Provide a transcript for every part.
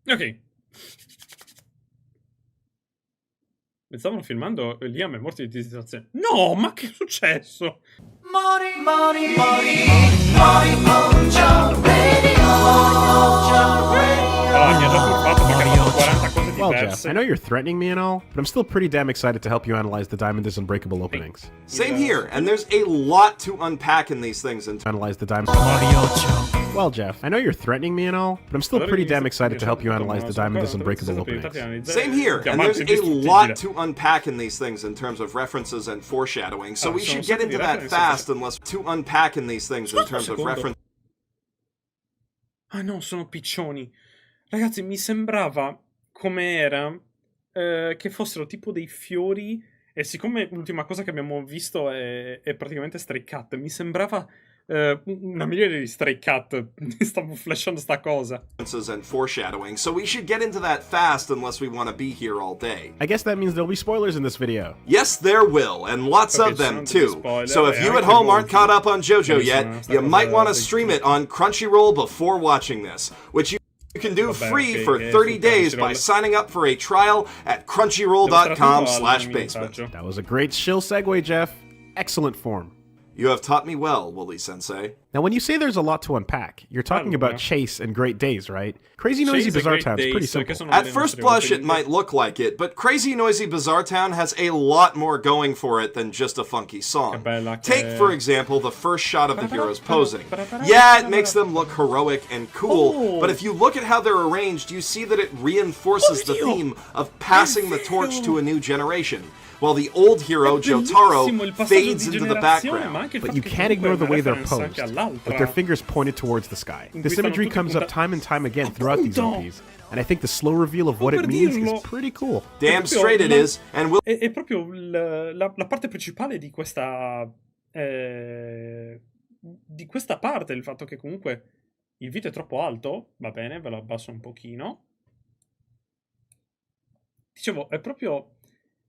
Ok. Stavano filmando Liam è morto di distrazione. No, ma che è successo? Allora, mi ha già turbato perché hanno fatto 40 cose Well, Jeff, diverse. I know you're threatening me and all, but I'm still pretty damn excited to help you analyze the Diamond is Unbreakable openings. Same here, and there's a lot to unpack in these things. And Analyze the Diamond. Well, Jeff, I know you're threatening me and all, but I'm still pretty damn excited to help you analyze the Diamond is Unbreakable openings. same here, and there's a lot to unpack in these things in terms of references and foreshadowing. So we should get into that fast, unless to unpack in these things in terms of reference. Ah no, sono piccioni. Ragazzi, mi sembrava come era che fossero tipo dei fiori. E siccome l'ultima cosa che abbiamo visto è praticamente Stray Cat, mi sembrava una milione di Stray Cat. Stavo flashando sta cosa. And foreshadowing. So we should get into that fast, unless we want to be here all day. I guess that means there'll be spoilers in this video. Yes, there will, and lots of them too. So if you at home aren't caught up on JoJo yet, you might want to stream it on Crunchyroll before watching this, which you can do free for 30 days by signing up for a trial at crunchyroll.com/basement. That was a great shill segue, Jeff. Excellent form. You have taught me well, Wooly-sensei. Now, when you say there's a lot to unpack, you're talking about Chase and Great Days, right? Crazy Noisy Chase e Bizarre Great Town is pretty Days, che simple. sono At le first nostre blush, it opening. might look like it, but Crazy Noisy Bizarre Town has a lot more going for it than just a funky song. bella che- Take, for example, the first shot of the heroes posing. Yeah, it makes them look heroic and cool, but if you look at how they're arranged, you see that it reinforces the theme of passing the torch to a new generation, while the old hero, Jotaro, Bellissimo il passaggio fades di into the generazione, ma background. anche il But fatto you che can't comunque ignore the è una way they're reference posed, anche all'altra. with their fingers pointed towards the sky. In This cui imagery stanno comes tutti up time and time again throughout these Appunto! OPs, and I think the slow reveal of what it per means dirlo. is pretty cool. Damn proprio straight it la- is, and we'll È proprio la parte principale di questa parte, il fatto che comunque il video è troppo alto. Va bene, ve lo abbasso un pochino. Dicevo, è proprio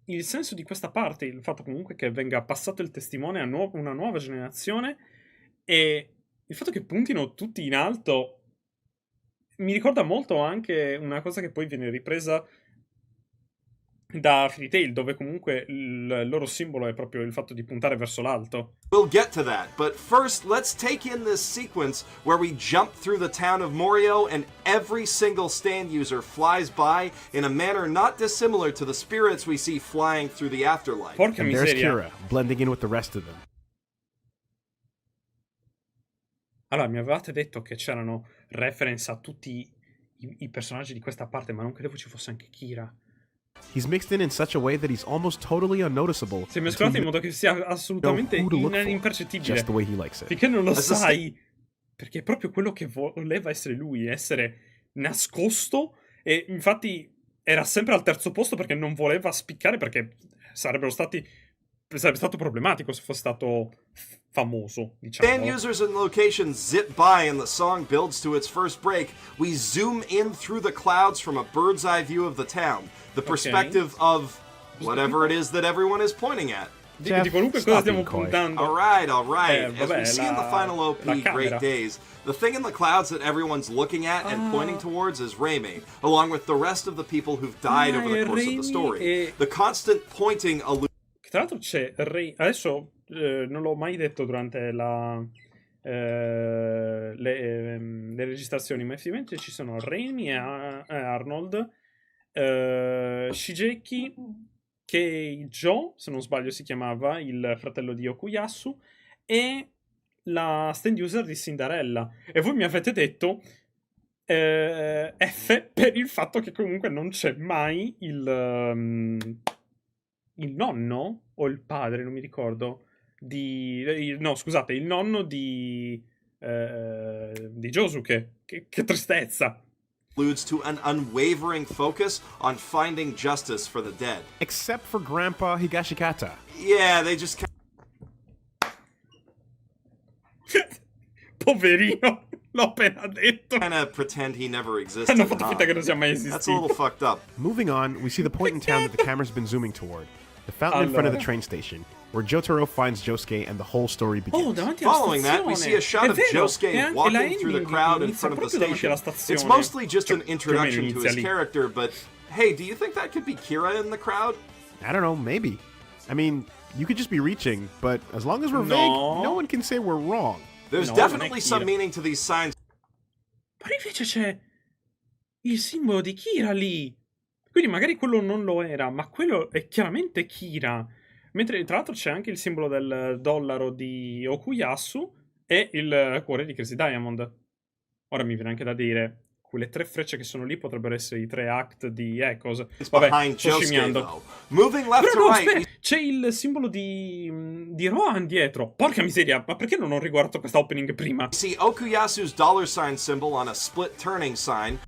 il senso di questa parte, il fatto comunque che venga passato il testimone a una nuova generazione e il fatto che puntino tutti in alto mi ricorda molto anche una cosa che poi viene ripresa da Fairy Tail, dove comunque il loro simbolo è proprio il fatto di puntare verso l'alto. We'll get to that, but first, let's take in this sequence where we jump through the town of Morio and every single stand user flies by in a manner not dissimilar to the spirits we see flying through the afterlife. Porca And there's miseria. Kira, blending in with the rest of them. Allora, mi avevate detto che c'erano reference a tutti i personaggi di questa parte, ma non credevo ci fosse anche Kira. He's mixed in such a way that he's almost totally unnoticeable. Si è mescolato in modo che sia assolutamente Know who to look for, impercettibile. just the way he likes it. Finché non lo As a sai, perché è proprio quello che voleva essere lui, essere nascosto, e infatti era sempre al terzo posto perché non voleva spiccare, perché sarebbe stato problematico se fosse stato famoso, Stand diciamo. users and locations zip by and the song builds to its first break. We zoom in through the clouds from a bird's eye view of the town, the perspective of whatever it is that everyone is pointing at. Di qualunque Jeff, cosa stop stiamo being coy. puntando. All right. As vabbè, we see in the final OP, la camera. Great Days, the thing in the clouds that everyone's looking at and pointing towards is Reime, along with the rest of the people who've died over the course of the story. The constant pointing alludes Tra l'altro c'è adesso non l'ho mai detto durante le registrazioni, ma effettivamente ci sono Raimi e Arnold, Shigeki, che Joe, se non sbaglio si chiamava, il fratello di Okuyasu, e la stand user di Cinderella. E voi mi avete detto F per il fatto che comunque non c'è mai il nonno o il padre, non mi ricordo, no, scusate, il nonno di Josuke. Che tristezza. to an unwavering focus on finding justice for the dead. Except for Grandpa Higashikata. Yeah, they just Poverino, l'ho appena detto. kind of pretend he never existed. Hanno fatto finta che non sia mai That's a esistito. little fucked up. Moving on, we see the point in town that the camera's been zooming toward. The fountain in front of the train station. where Jotaro finds Josuke and the whole story begins. Oh, davanti alla Following that, we see a shot of Josuke walking through the crowd in front of the station. It's mostly just an introduction to his character, but hey, do you think that could be Kira in the crowd? I don't know, maybe. I mean, you could just be reaching, but as long as we're vague, no one can say we're wrong. There's definitely some meaning to these signs. Poi invece c'è il simbolo di Kira lì. Quindi magari quello non lo era, ma quello è chiaramente Kira. Mentre tra l'altro c'è anche il simbolo del dollaro di Okuyasu e il cuore di Crazy Diamond. Ora mi viene anche da dire, quelle 3 frecce che sono lì potrebbero essere i 3 act di Echoes. Vabbè, sto scimmiando. Però no, aspetta, c'è il simbolo di Rohan dietro. Porca miseria, ma perché non ho riguardato questa opening prima? See Okuyasu's dollar sign symbol on a split turning sign.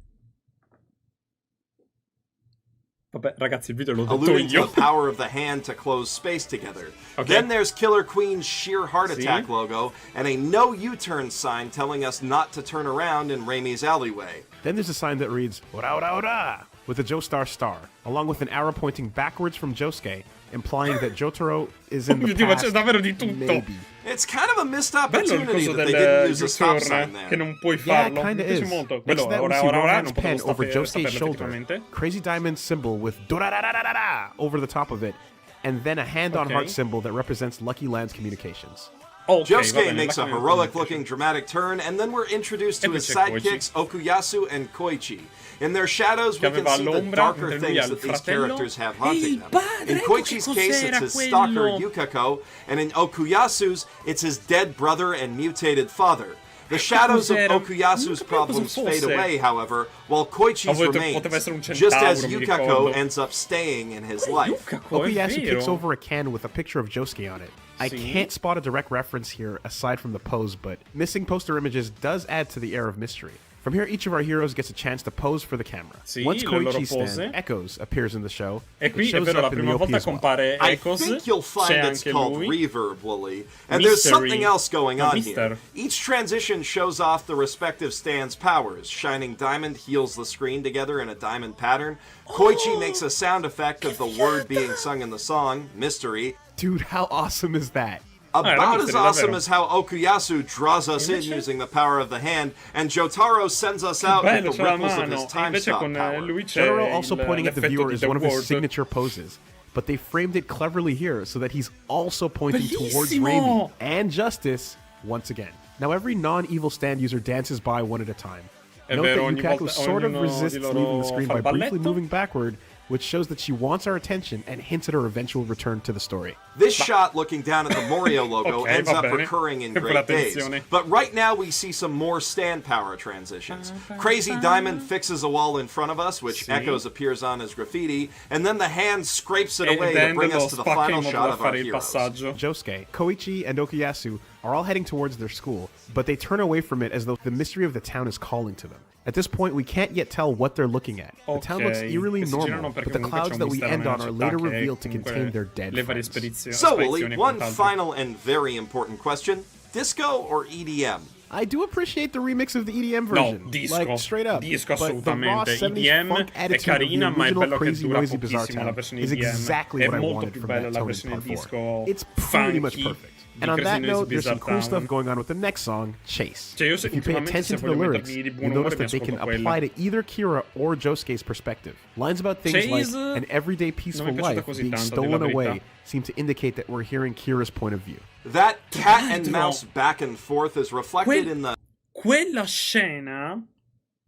Vabbè, ragazzi, il video l'ho detto alluding io. to the power of the hand to close space together. Okay. Then there's Killer Queen's sheer heart attack logo and a no U-turn sign telling us not to turn around in Raimi's alleyway. Then there's a sign that reads "Ora ora ora" with a Joestar star, along with an arrow pointing backwards from Josuke, implying that Jotaro is in the past. C'è davvero di tutto. Maybe. It's kind of a missed opportunity that they didn't use a stop sign there. Che non puoi farlo. Yeah, kind of is. Molto. Next to that, we see Rohan's pen over Josuke's shoulder, Crazy Diamond symbol with "Dorarararara" over the top of it, and then a hand-on-heart symbol that represents Lucky Land's communications. Okay, Josuke makes a heroic-looking dramatic turn, and then we're introduced to his sidekicks, Okuyasu and Koichi. In their shadows, we can see the darker things that these characters have haunting them. In Koichi's case, it's his stalker, Yukako, and in Okuyasu's, it's his dead brother and mutated father. The shadows of Okuyasu's problems fade away, however, while Koichi's remains, just as Yukako ends up staying in his life. Okuyasu kicks over a can with a picture of Josuke on it. I can't spot a direct reference here aside from the pose, but missing poster images does add to the air of mystery. From here, each of our heroes gets a chance to pose for the camera. Once Koichi's stand, Echoes appears in the show. E qui è vero, la prima volta compare Echoes. I think you'll find it's called Reverb, Wooly. And there's something else going on here. Each transition shows off the respective stand's powers. Shining Diamond heals the screen together in a diamond pattern. Koichi makes a sound effect of the word being sung in the song, Mystery. Dude, how awesome is that? About as awesome as how Okuyasu draws us in using the power of the hand, and Jotaro sends us out with the ripples of his time stop power. Jotaro also pointing at the viewer is one of his signature poses, but they framed it cleverly here so that he's also pointing towards Raimi and Justice once again. Now every non-evil stand user dances by one at a time. Note that Yukaku sort of resists leaving the screen by briefly moving backward, which shows that she wants our attention and hints at her eventual return to the story. This shot looking down at the Morio logo ends up recurring in Great Days. But right now we see some more stand power transitions. Crazy Diamond fixes a wall in front of us, which Echoes appears on as graffiti, and then the hand scrapes it away to bring us to the final shot of our heroes. Josuke, Koichi, and Okuyasu are all heading towards their school, but they turn away from it as though the mystery of the town is calling to them. At this point, we can't yet tell what they're looking at. The town looks eerily normal, but the clouds that we end on are later revealed to contain their dead friends. So, Wooly, one final and very important question. Disco or EDM? I do appreciate the remix of the EDM version. No, disco. Like, straight up. Disco but the raw assolutamente. 70s EDM funk è attitude carina, of the ma è original bello che Crazy dura Noisy Bizarre pochissimo la Town versione is EDM. exactly È what I molto wanted più from bella that la tone in versione part 4. disco It's pretty much funky perfect. And on that note, there's some cool stuff going on with the next song, Chase. Cioè, io If you pay attention to the lyrics, you notice that they can apply to either Kira or Josuke's perspective. Lines about things like an everyday peaceful life being stolen away seem to indicate that we're hearing Kira's point of view. That cat and mouse back and forth is reflected in the... Quella scena...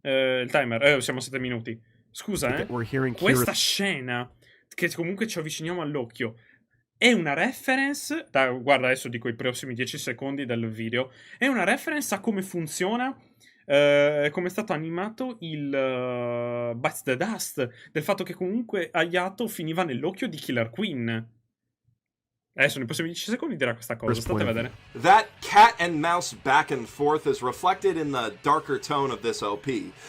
il timer, siamo a 7 minuti. Scusa, questa scena, che comunque ci avviciniamo all'occhio, è una reference, guarda adesso dico i prossimi 10 secondi del video, è una reference a come funziona, come è stato animato il Bites the Dust, del fatto che comunque Hayato finiva nell'occhio di Killer Queen. Adesso nei prossimi 10 secondi dirà questa cosa, state a vedere. That cat and mouse back and forth is reflected in the darker tone of this OP,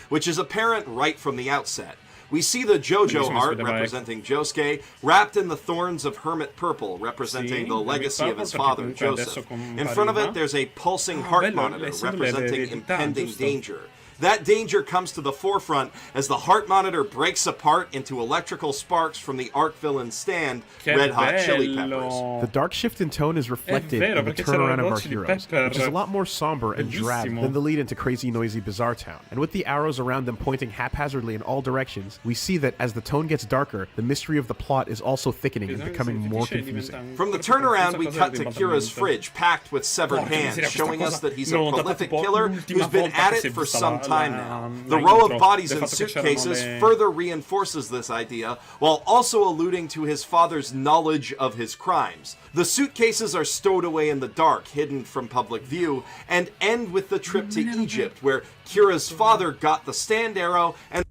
which is apparent right from the outset. We see the JoJo heart, representing Josuke, wrapped in the thorns of Hermit Purple, representing the legacy of his father, Joseph. In front of it, there's a pulsing heart monitor, representing impending danger. That danger comes to the forefront as the heart monitor breaks apart into electrical sparks from the arc villain stand, Red Hot Chili Peppers. The dark shift in tone is reflected in the turnaround of our heroes, which is a lot more somber and drab than the lead into Crazy Noisy Bizarre Town. And with the arrows around them pointing haphazardly in all directions, we see that as the tone gets darker, the mystery of the plot is also thickening and becoming more confusing. From the turnaround, we cut to Kira's fridge, packed with severed hands, showing us that he's a prolific killer who's been at it for some time now. The row of bodies in suitcases further reinforces this idea, while also alluding to his father's knowledge of his crimes. The suitcases are stowed away in the dark, hidden from public view, and end with the trip to Egypt, where Kira's father got the stand arrow and...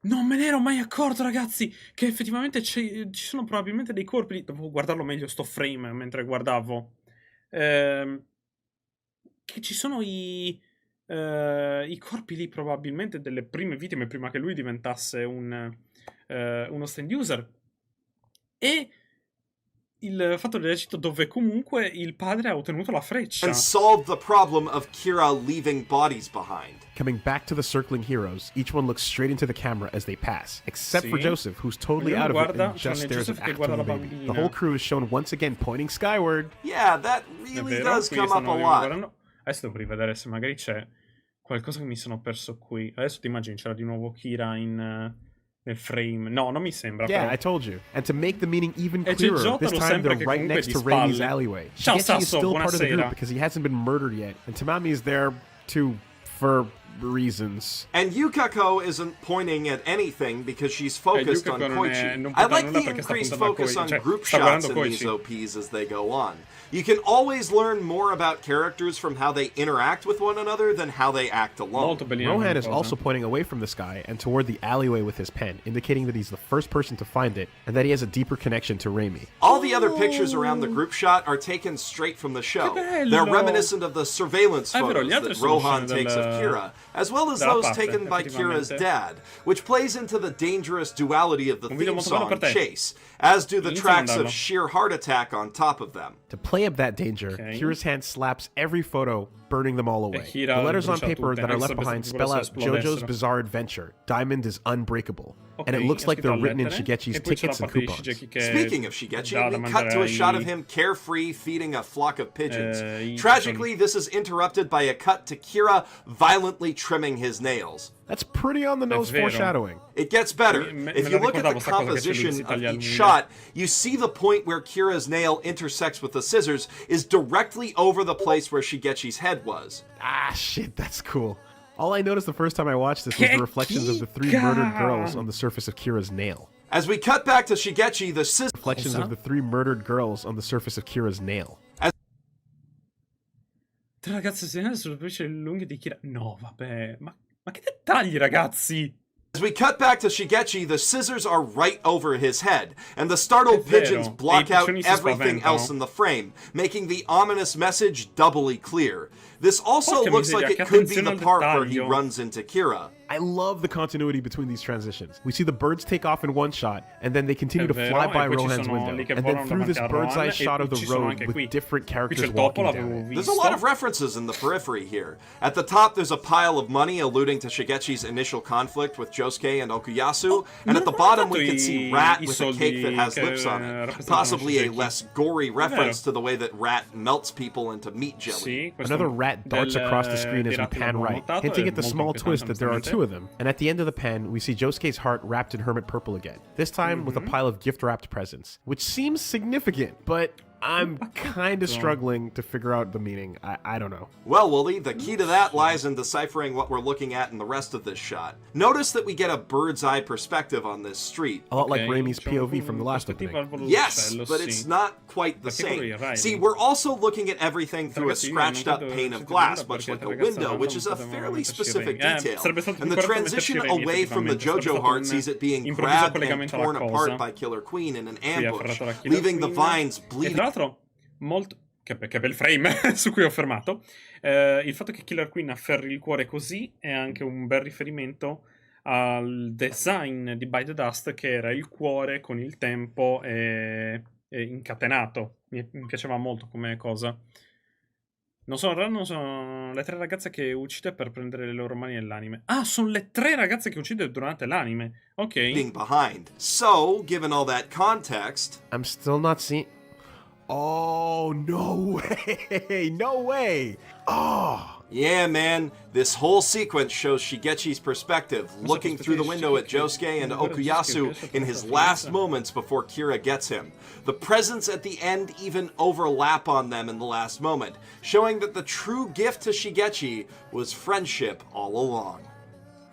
Non me ne ero mai accorto, ragazzi, che effettivamente ci sono probabilmente dei corpi lì. Dovevo guardarlo meglio sto frame mentre guardavo. Che ci sono i corpi lì probabilmente delle prime vittime prima che lui diventasse uno stand user. E il fatto dell'Egitto dove comunque il padre ha ottenuto la freccia. And solved the problem of Kira leaving bodies behind. Coming back to the circling heroes, each one looks straight into the camera as they pass, except for Joseph, who's totally out of it and just stares at Acton Baby. The whole crew is shown once again pointing skyward. Yeah, that really does come up a lot. Adesso devo rivedere se magari c'è qualcosa che mi sono perso qui. Adesso ti immagini c'era di nuovo Kira nel frame. No, non mi sembra. Yeah, però. I told you. And to make the meaning even clearer, this time they're right next to Raimi's alleyway. Ciao Shigechi is still part of the buonasera. group because he hasn't been murdered yet, and Tamami is there too for reasons. And Yukako isn't pointing at anything because she's focused on Koichi. I like the increased focus on group shots in these OPs as they go on. You can always learn more about characters from how they interact with one another than how they act alone. Rohan is also pointing away from the sky and toward the alleyway with his pen, indicating that he's the first person to find it and that he has a deeper connection to Raimi. All the other pictures around the group shot are taken straight from the show. They're reminiscent of the surveillance photos that Rohan takes of Kira, as well as those taken by Kira's dad, which plays into the dangerous duality of the theme song Chase, as do the tracks of Sheer Heart Attack on top of them. To play up that danger, Kira's hand slaps every photo, burning them all away. The letters on paper that are left behind spell out JoJo's Bizarre Adventure. Diamond is unbreakable. And it looks like they're written in Shigechi's tickets and coupons. Speaking of Shigechi, we cut to a shot of him carefree feeding a flock of pigeons. Tragically, this is interrupted by a cut to Kira violently trimming his nails. That's pretty on the nose foreshadowing. It gets better. If you look at the composition of each shot, you see the point where Kira's nail intersects with the scissors is directly over the place where Shigechi's head was. Ah, shit, that's cool. All I noticed the first time I watched this was the reflections of the three murdered girls on the surface of Kira's nail. As we cut back to Shigechi, the scissors... Reflections of the three murdered girls on the surface of Kira's nail. Tre ragazze segnate sulle superfici lunghe di Kira. No, vabbè. Ma che dettagli, ragazzi! As we cut back to Shigechi, the scissors are right over his head, and the startled pigeons block out everything else in the frame, making the ominous message doubly clear. This also looks like it could be the part where he runs into Kira. I love the continuity between these transitions. We see the birds take off in one shot, and then they continue to fly by Rohan's window. And then through this bird's eye shot of the road with different characters walking down it. There's a lot of references in the periphery here. At the top, there's a pile of money alluding to Shigechi's initial conflict with Josuke and Okuyasu, and at the bottom we can see Rat with a cake that has lips on it, possibly a less gory reference to the way that Rat melts people into meat jelly. Another rat darts across the screen as we pan right, hinting at the small twist that there are two of them. And at the end of the pen, we see Josuke's heart wrapped in hermit purple again, this time with a pile of gift-wrapped presents, which seems significant, but I'm kind of struggling to figure out the meaning. I don't know. Well, Wooly, the key to that lies in deciphering what we're looking at in the rest of this shot. Notice that we get a bird's eye perspective on this street. A lot like Raimi's POV from the last opening. Yes, but it's not quite the same. See, we're also looking at everything through a scratched up pane of glass, much like a window, which is a fairly specific detail. And the transition away from the JoJo heart sees it being grabbed and torn apart by Killer Queen in an ambush, leaving the vines bleeding. Molto che bel frame su cui ho fermato. Il fatto che Killer Queen afferri il cuore così è anche un bel riferimento al design di Bite the Dust, che era il cuore con il tempo incatenato. Mi piaceva molto come cosa. Non sono le 3 ragazze che uccide per prendere le loro mani nell'anime. Ah, sono le 3 ragazze che uccide durante l'anime. Ok. Behind. So, given all that context, I'm still not seeing. Oh, no way! No way! Oh! Yeah, man, this whole sequence shows Shigechi's perspective, looking through the window at Josuke and Okuyasu in his last moments before Kira gets him. The presents at the end even overlap on them in the last moment, showing that the true gift to Shigechi was friendship all along.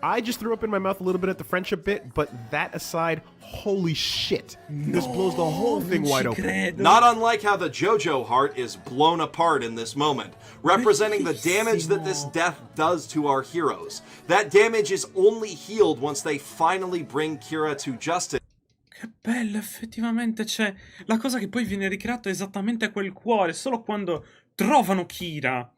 I just threw up in my mouth a little bit at the friendship bit, but that aside, holy shit. This blows the whole thing wide open. Not unlike how the JoJo heart is blown apart in this moment, representing the damage that this death does to our heroes. That damage is only healed once they finally bring Kira to justice. Che bello, effettivamente c'è la cosa che poi viene ricreata esattamente quel cuore, solo quando trovano Kira.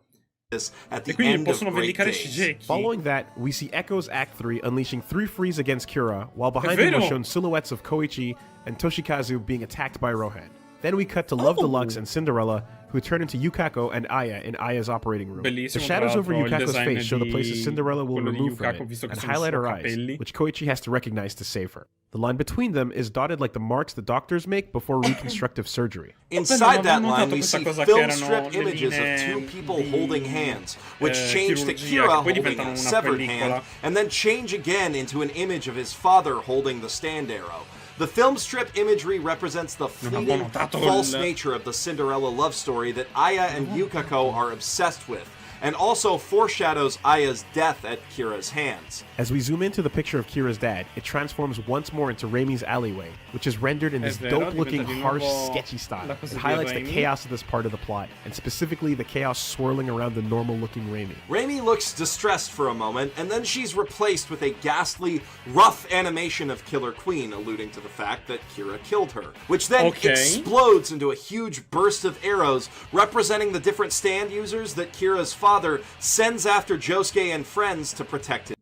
At the E quindi end possono of Great vendicare Days. Shigeki. Following that, we see Echo's Act 3 unleashing 3 frees against Kira, while behind È him we're vero. shown silhouettes of Koichi and Toshikazu being attacked by Rohan. Then we cut to Love Deluxe and Cinderella, who turn into Yukako and Aya in Aya's operating room. Bellissimo, The shadows tra over l'altro, il Yukako's design face show the places di Cinderella will quello di remove from Yukako, it, visto che and sono i highlight suoi her eyes, capelli. which Koichi has to recognize to save her. The line between them is dotted like the marks the doctors make before reconstructive surgery. Inside that Avevo line, notato we questa see cosa che film erano strip le images of linee two people di, holding hands, which change to chirurgia, Kira che poi holding diventano a una severed pellicola. hand, and then change again into an image of his father holding the stand arrow. The film strip imagery represents the fleeting, false nature of the Cinderella love story that Aya and Yukako are obsessed with, and also foreshadows Aya's death at Kira's hands. As we zoom into the picture of Kira's dad, it transforms once more into Raimi's alleyway, which is rendered in this dope-looking, harsh, sketchy style. It highlights the chaos of this part of the plot, and specifically the chaos swirling around the normal-looking Raimi. Raimi looks distressed for a moment, and then she's replaced with a ghastly, rough animation of Killer Queen, alluding to the fact that Kira killed her, which then explodes into a huge burst of arrows, representing the different stand users that Kira's father sends after Josuke and friends to protect him.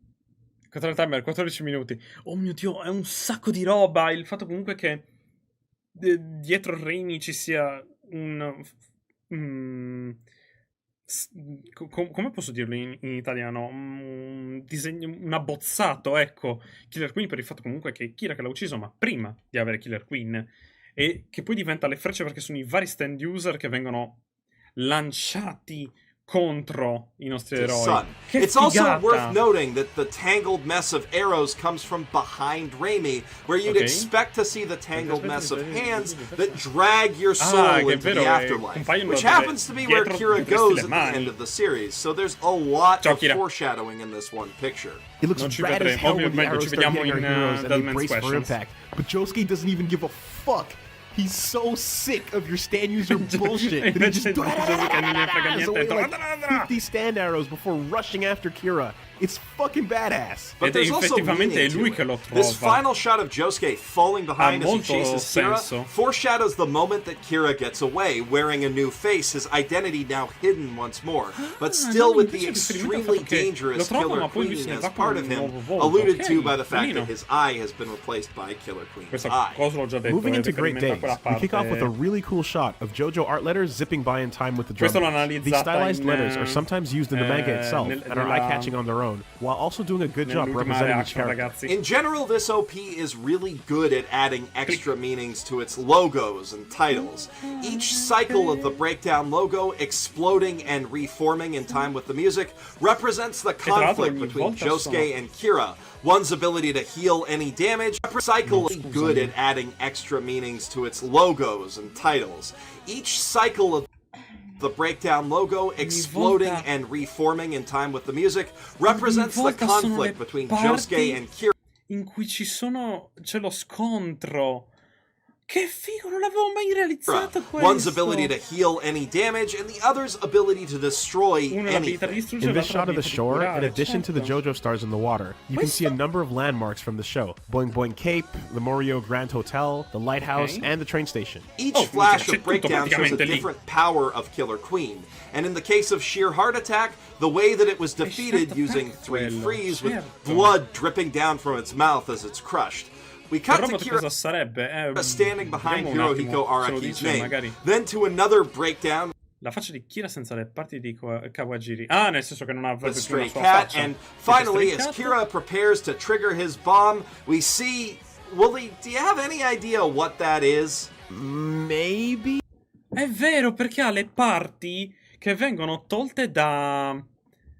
Control timer, 14 minuti. Oh mio Dio, è un sacco di roba. Il fatto comunque che dietro Raimi ci sia un... come posso dirlo in italiano? Un disegno, un abbozzato, ecco. Killer Queen, per il fatto comunque che Kira che l'ha ucciso, ma prima di avere Killer Queen. E che poi diventa le frecce perché sono i vari stand user che vengono lanciati contro i nostri eroi. It's also worth noting that the tangled mess of arrows comes from behind Raimi, where you'd expect to see the tangled mess of hands that drag your soul into the afterlife, which happens to be where Kira goes at the end of the series, so there's a lot of foreshadowing in this one picture. It looks rad as hell when the arrows start hitting our heroes and they brace for impact, but Josuke doesn't even give a fuck. He's so sick of your stand user bullshit that he just away 50 stand arrows before rushing after Kira. It's fucking badass. But there's also meaning to it. This final shot of Josuke falling behind as he chases Kira foreshadows the moment that Kira gets away, wearing a new face, his identity now hidden once more, but still with the extremely dangerous Killer Queen as part of him, alluded to by the fact that his eye has been replaced by Killer Queen's eye. Moving into Great Days, we kick off with a really cool shot of JoJo art letters zipping by in time with the drum. These stylized letters are sometimes used in the manga itself and are eye-catching on their own, while also doing a good job representing each character. In general, this OP is really good at adding extra meanings to its logos and titles. Each cycle of the breakdown logo exploding and reforming in time with the music represents the conflict between Josuke and Kira. One's ability to heal any damage. Cycle is good at adding extra meanings to its logos and titles. Each cycle of the breakdown logo exploding and reforming in time with the music represents the conflict between Josuke and Kira. In cui c'è lo scontro. Che figo, non l'avevo mai realizzato questo. One's ability to heal any damage and the other's ability to destroy anything. In this shot of the shore, in addition to the JoJo stars in the water, you can see a number of landmarks from the show. Boing Boing Cape, the Morio Grand Hotel, the lighthouse, and the train station. Each flash of breakdown shows a different power of Killer Queen, and in the case of Sheer Heart Attack, the way that it was defeated using 3 frees with blood dripping down from its mouth as it's crushed. We cut to Kira standing behind Hirohiko Araki's name, then to another breakdown. La faccia di Kira senza le parti di Kawajiri. Ah, nel senso che non avrebbe The più una stray sua cat, faccia. and finally, as Kira prepares to trigger his bomb, we see... Wooly, do you have any idea what that is? Maybe? È vero, perché ha le parti che vengono tolte da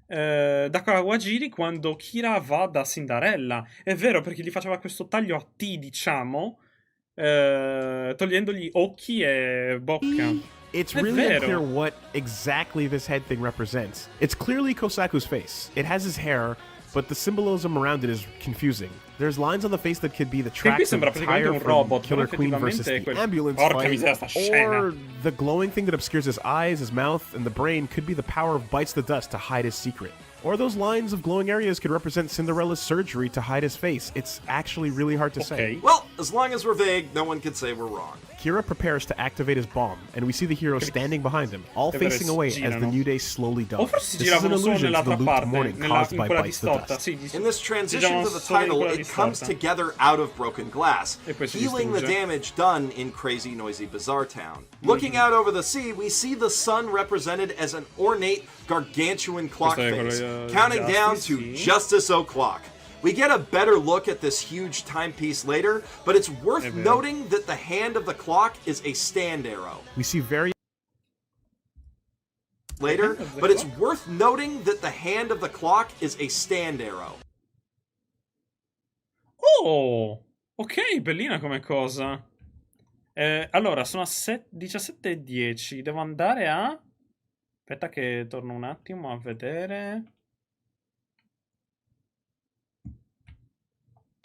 Kawajiri quando Kira va da Cinderella. È vero, perché gli faceva questo taglio a T, diciamo, togliendogli occhi e bocca. It's really unclear what exactly this head thing represents. It's clearly Kosaku's face. It has his hair, but the symbolism around it is confusing. There's lines on the face that could be the tracks of the tire from Killer Queen versus the ambulance fight, or the glowing thing that obscures his eyes, his mouth, and the brain could be the power of Bites the Dust to hide his secret. Or those lines of glowing areas could represent Cinderella's surgery to hide his face. It's actually really hard to say. Well, as long as we're vague, no one can say we're wrong. Kira prepares to activate his bomb, and we see the hero standing behind him, all facing away as the New Day slowly dawns. This is an allusion to the looped morning caused by Bites the Dust. In this transition to the title, it comes together out of broken glass, healing the damage done in crazy, noisy, bizarre town. Looking out over the sea, we see the sun represented as an ornate, gargantuan clock face, counting down to Justice O'Clock. We get a better look at this huge timepiece later, but it's worth noting that the hand of the clock is a stand arrow. We see very later, but it's worth noting that the hand of the clock is a stand arrow. Oh, ok, bellina come cosa. Allora, sono a 17:10. Devo andare a... Aspetta che torno un attimo a vedere.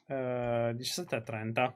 17:30.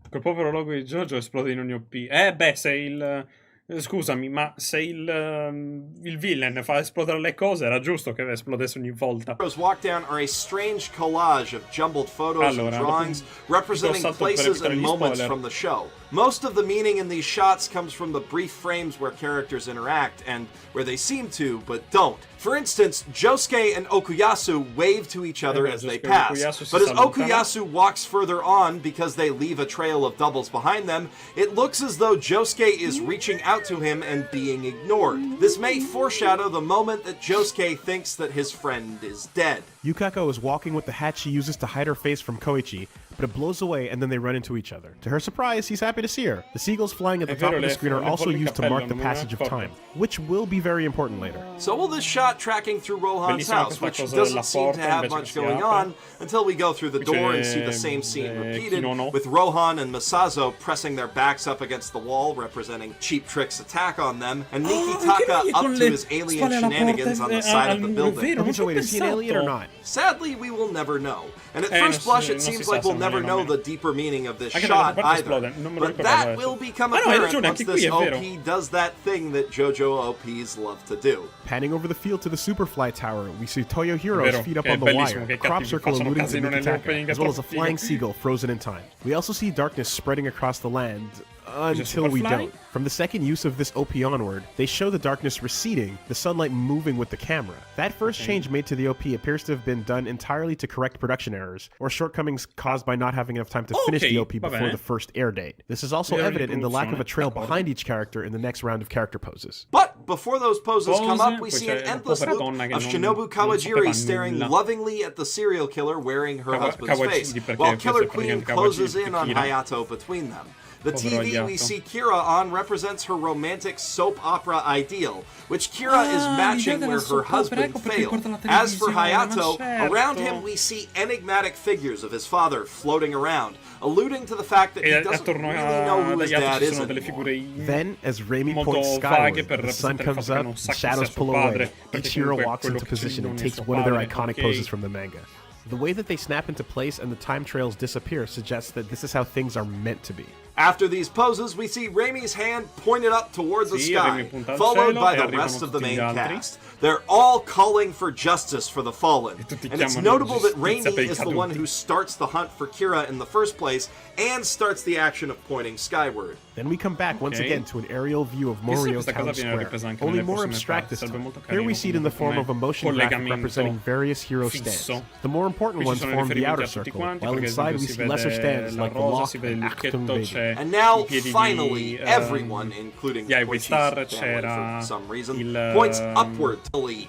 Quel povero logo di Jojo esplode in ogni OP. Beh, se il... Scusami, ma se il villain fa esplodere le cose, era giusto che esplodesse ogni volta. Walk down are a strange collage of jumbled photos and drawings representing places and moments from the show. Most of the meaning in these shots comes from the brief frames where characters interact and where they seem to, but don't. For instance, Josuke and Okuyasu wave to each other as they pass, but as Okuyasu walks further on because they leave a trail of doubles behind them, it looks as though Josuke is reaching out to him and being ignored. This may foreshadow the moment that Josuke thinks that his friend is dead. Yukako is walking with the hat she uses to hide her face from Koichi, but it blows away and then they run into each other. To her surprise, he's happy to see her. The seagulls flying at the top of the screen are also used to mark the passage of time, which will be very important later. So will this shot tracking through Rohan's house, which doesn't seem to have much going on until we go through the door and see the same scene repeated, with Rohan and Masazo pressing their backs up against the wall, representing Cheap Trick's attack on them, and Nikitaka up to his alien shenanigans on the side of the building. Okay, so wait, is he an alien or not? Sadly, we will never know. And at first blush, it seems like we'll never know the deeper meaning of this shot either. But that will become apparent once this OP does that thing that JoJo OPs love to do. Panning over the field to the Superfly Tower, we see Toyohiro's feet up on the wire, crop circle alluding to Nikitaka, as well as a flying seagull frozen in time. We also see darkness spreading across the land, until we don't. From the second use of this OP onward, they show the darkness receding, the sunlight moving with the camera. That first change made to the OP appears to have been done entirely to correct production errors, or shortcomings caused by not having enough time to finish the OP before the first air date. This is also evident in the lack of a trail behind each character in the next round of character poses. But before those poses come up, we see an endless loop of Shinobu Kawajiri staring lovingly at the serial killer wearing her husband's face, while Killer Queen closes in on Hayato between them. The TV we see Kira on represents her romantic soap opera ideal, which Kira is matching where her husband failed. As for Hayato, around him we see enigmatic figures of his father floating around, alluding to the fact that he doesn't really know who his dad is anymore. Then, as Raimi points skyward, the sun comes up, the shadows pull away, each hero walks into position and takes one of their iconic poses from the manga. The way that they snap into place and the time trails disappear suggests that this is how things are meant to be. After these poses, we see Raimi's hand pointed up toward the sky, Raimi punta al followed cielo by e the arrivano rest of the tutti gli main altri. cast. They're all calling for justice for the fallen. tutti And it's chiamano notable that giustizia per Raimi i is the one caduti. who starts the hunt for Kira in the first place and starts the action of pointing skyward. Then we come back once Ok. again to an aerial view of Chissà Morio questa Town cosa viene Square, ripresa anche only nelle more prossime abstract parti, this sarebbe time. molto Here we carino see it in the comunque form of a come motion graphic collegamento representing various hero fisso. stands. The more important Qui ones ci sono form the riferimenti outer a tutti circle, quanti, while perché inside we si see vede lesser stands la like the rosa, Lock si vede and il Achtung lucchetto, Baby. c'è And now, i piedi finally, di everyone, including di Highway Koichi's Star, family c'era for some reason, il points upward.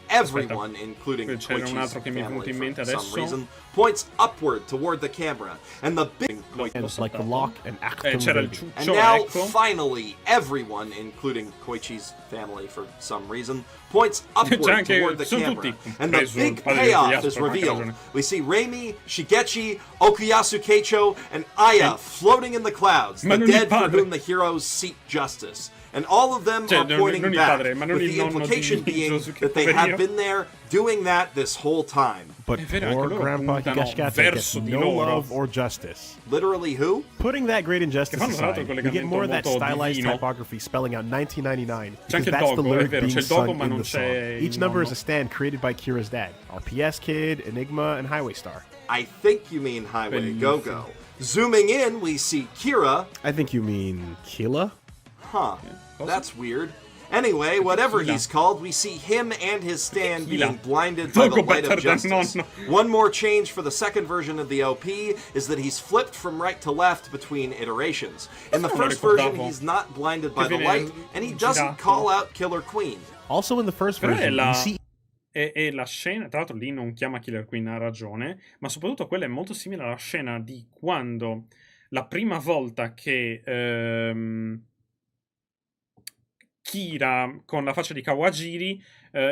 Everyone, Aspetta, including c'era un Koichi's altro che mi è venuto family in mente for some adesso. reason, points upward toward the camera. And the big Stands like the Lock and Achtung c'era il Baby. And ciuccio, now, ecco. finally, everyone, including Koichi's family for some reason, points C'è upward anche- toward the sono camera. tutti, And the compreso il big padre di payoff Koyasu, is per qualche revealed. ragione. We see Raimi, Shigechi, Okuyasu Keicho, and Aya floating in the clouds, Ma the non il dead for padre. whom the heroes seek justice. And all of them Cioè, are pointing non il back, padre, ma non with il the nonno implication di being Josuke, that they have poverino. been there doing that this whole time. But È vero, anche poor loro Grandpa puntano Higashikata gets verso di no loro. love or justice. Literally who? Putting that great injustice Che fanno tra l'altro aside, il we get more of that collegamento molto stylized divino. typography spelling out 1999, C'è anche because il that's the dogo, è lyric vero, being c'è il dogo, sung ma in non the song. c'è il Each number is nonno. a stand created by Kira's dad, RPS Kid, Enigma, and Highway Star. I think you mean Highway Bellissimo. Go-Go. Zooming in, we see Kira. I think you mean Kila? Huh. That's weird. Anyway, whatever Tequila. he's called, we see him and his stand Tequila. being blinded by the Poco light of better than justice. nonno. One more change for the second version of the OP is that he's flipped from right to left between iterations. In the Non lo first version, ricordavo. he's not blinded by Che the viene light, and he doesn't girato. call out Killer Queen. Also in the first Però è version, la, we see è la scena, tra l'altro lì non chiama Killer Queen, ha ragione, ma soprattutto quella è molto simile alla scena di quando la prima volta che Kira con la faccia di Kawajiri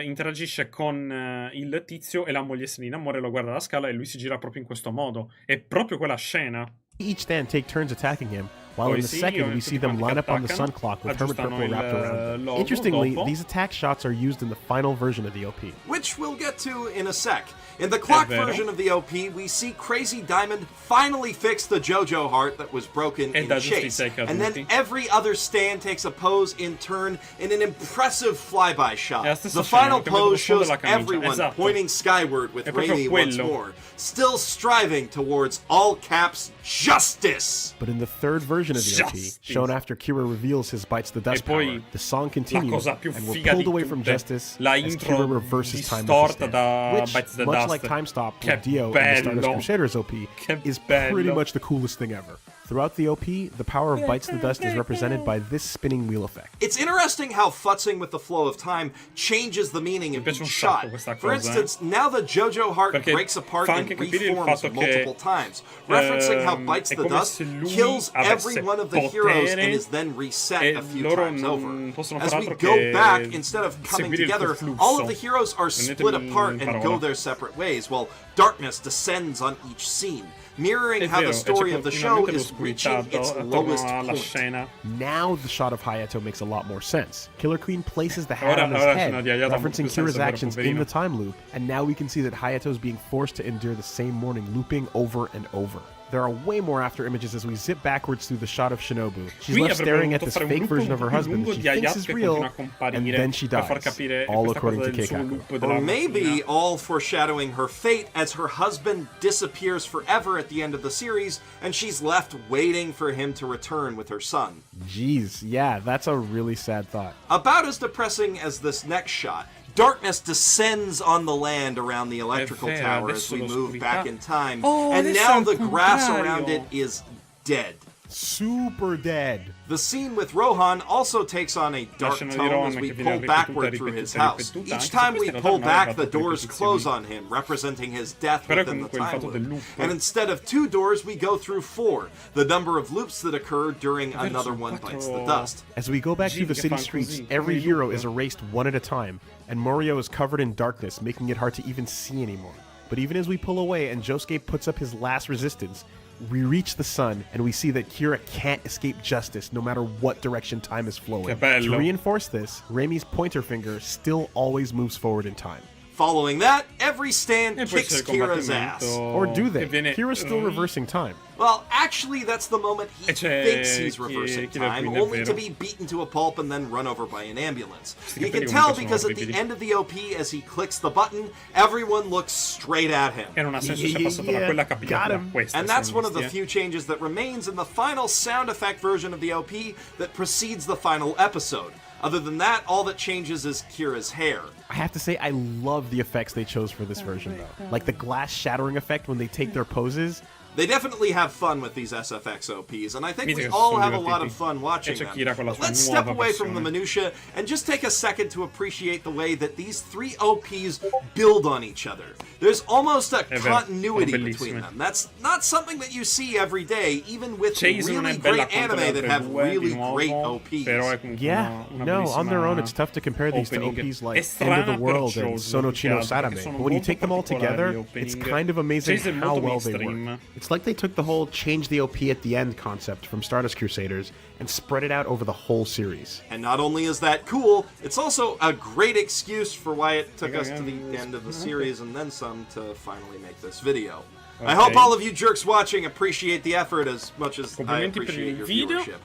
interagisce con il tizio e la moglie se ne innamora e lo guarda alla scala e lui si gira proprio in questo modo. È proprio quella scena. each stand take turns attacking him, while Poi in the sì, second we tutti see them quanti line che up on the attaccano, sun clock with Hermit aggiustano Purple wrapped il around them. logo Interestingly, dopo. these attack shots are used in the final version of the OP. Which we'll get to in a sec. In the clock vero. version of the OP, we see Crazy Diamond finally fix the JoJo heart that was broken E in dà Chase. giustizia ai And then caduti. every other stand takes a pose in turn in an impressive flyby shot. È la stessa The scena, final hanno cambiato pose lo sfondo shows della camicia. everyone Esatto. pointing skyward with È proprio Raimi once quello. more, still striving towards all caps justice. But in the third version of the OP, Justice. shown after Kira reveals his Bites the Dust E poi power, the song La continues, cosa più and we're figa pulled di away from tutte, justice la as intro Kira reverses time with the distorta stand, da which, Bites the much Dust. like Time Stop Che with Dio in the Stardust bello. Crusaders OP, Che is pretty bello. much the coolest thing ever. Throughout the OP, the power of Bites the Dust is represented by this spinning wheel effect. It's interesting how futzing with the flow of time changes the meaning of piace each un sacco shot. questa For cosa, instance, now the JoJo heart Perché breaks apart fa and anche capire il reforms fatto che, multiple times, referencing how Bites è the come Dust se lui kills every avesse one of the heroes potere and is then reset e a few loro times non over. possono As far we altro go che back, instead of coming seguire il together, flusso. all of the heroes are split Prendetemi apart in and parola. go their separate ways, while darkness descends on each scene, mirroring È how vero, the e story c'è of the show continuamente is reaching l'oscurità its attorno lowest alla point. scena. Now the shot of Hayato makes a lot more sense. Killer Queen places the hat Ora- on his ora head, scena di Hayato ha referencing molto più Kira's senso, vero, actions in poverino. the time loop, and now we can see that Hayato is being forced to endure the same morning looping over and over. There are way more after images as we zip backwards through the shot of Shinobu. She's Qui left avrebbero staring at dovuto this fare un fake loop version of her un po' più husband lungo that she di thinks Hayato is che real, continua a comparire and then she per far dies, capire all questa according cosa to del suo Keikaku. loop della Or maybe macchina. all foreshadowing her fate as her husband disappears forever at the end of the series and she's left waiting for him to return with her son. Jeez, yeah, that's a really sad thought. About as depressing as this next shot, darkness descends on the land around the electrical vero, tower as adesso we move l'oscurità. back in time, Oh, and adesso now è the al grass contrario. around it is dead. Super dead. The scene with Rohan also takes on a dark scena di tone Rohan as we che viene pull ripetuta, backward through his house. ripetuta, Each anche se time we questa in pull realtà non aveva back, the fatto doors ripetizioni. close on him, representing his death Però within the comunque il time fatto del loop. loop. And instead of 2 doors, we go through 4, the number of loops that occur during vero, another sono one quattro- bites the dust. As we go back through the Giri che city fan streets, così, every come i hero loop. is erased one at a time, and Morio is covered in darkness, making it hard to even see anymore. But even as we pull away and Josuke puts up his last resistance, we reach the sun and we see that Kira can't escape justice no matter what direction time is flowing. Che bello. To reinforce this, Raimi's pointer finger still always moves forward in time. Following that, every stand E poi kicks c'è il Kira's combattimento ass. Or do they? che viene Kira's still reversing time. Well, actually, that's the moment he thinks he's reversing time, only to be beaten to a pulp and then run over by an ambulance. You can tell because at the end of the OP, as he clicks the button, everyone looks straight at him. E non ha senso se è passato da quella capillata a questa. And that's one of the few changes that remains in the final sound effect version of the OP that precedes the final episode. Other than that, all that changes is Kira's hair. I have to say, I love the effects they chose for this version, though. Like the glass shattering effect when they take their poses. They definitely have fun with these SFX OPs, and I think we all have a lot of fun watching them. But let's step away from the minutia and just take a second to appreciate the way that these three OPs build on each other. There's almost a continuity between them. That's not something that you see every day, even with really great anime that have really great OPs. Yeah, no, on their own it's tough to compare these to OPs like End of the World and Sono Chino Sarame. But when you take them all together, it's kind of amazing how well they work. It's like they took the whole change the OP at the end concept from Stardust Crusaders and spread it out over the whole series. And not only is that cool, it's also a great excuse for why it took us to the end of the series and then some to finally make this video. I hope all of you jerks watching appreciate the effort as much as I appreciate your viewership.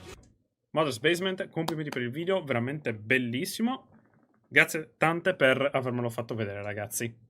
Mother's Basement, complimenti per il video, veramente bellissimo. Grazie tante per avermelo fatto vedere, ragazzi.